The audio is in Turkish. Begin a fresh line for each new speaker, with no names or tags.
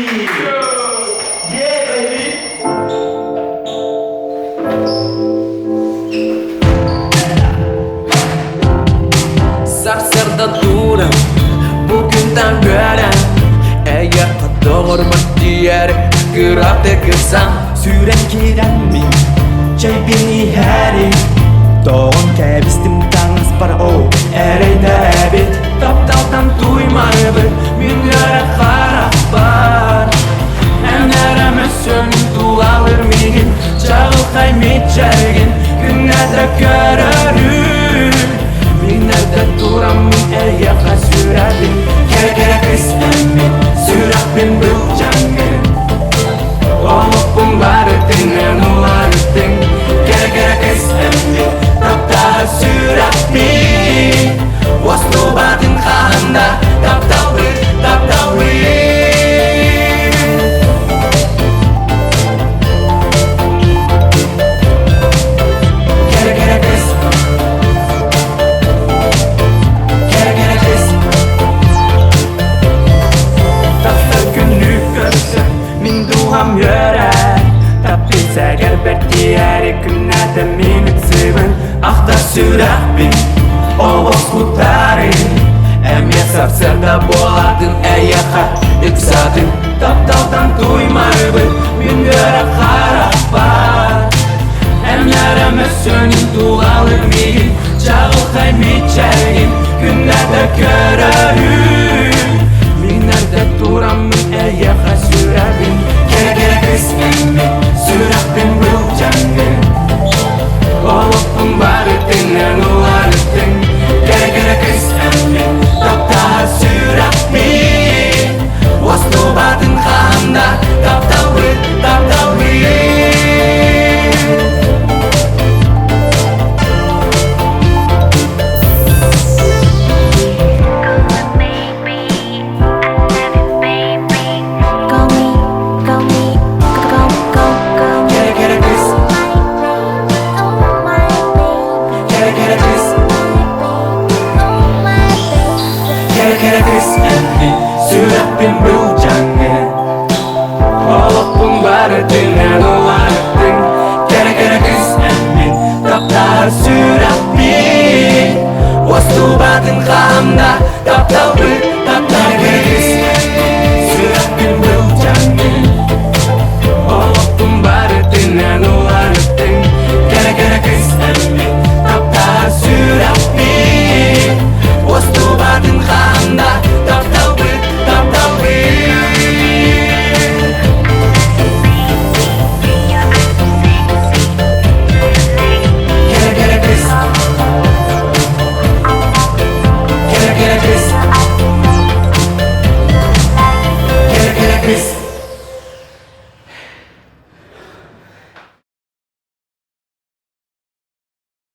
Yeah, baby.
Sarsarda duram bugünden gören eğer doğru diğer kırapte kısan
Süren kiranmi Chay bini hari Doğan kebistim tangas para o Ereyde ebit
Taptaldan duymayıp Minlere karap var Eneremezsün dualır migin Çağıl kaymeyeceğin Günlerde görürüm Minlerde duram min eyyaka sürerim
Kere kere kız emmi Sürak bin bu cangın
Olupun barıtın ularıtın
Kere kere kız emmi Tapta sürak bin
Wastu batin kanda Taptawi
Kere kere kız Kere kere kız
Tapta günlük görsen Min duham yöre Tapi seger berdiğeri günlerde minit sıvın Ahta sürak bin Ovos kutarin Emye sarsarda boladın eyyaka yüksadın Taptaldan duymayıp Minlere karap var Emleremezsün dualır migin Çağıl kaymeyeceğin Günlerde görürüm Minlerde duram min eyyaka sürerim
Kere kere kız emmi Sürak bin bu cangın
Olupun barıtın ularıtın
Kere kere kız emmi Tapta sürak bin
Wastu batin kanda Taptawi
Kere kere kız Kere kere kız Kere kere kız emmi Sürak bin bu cangın
Olupun barıtın ularıtın
Kere kere kız emmi Tapta sürak bin
Wastu batin kanda Taptawi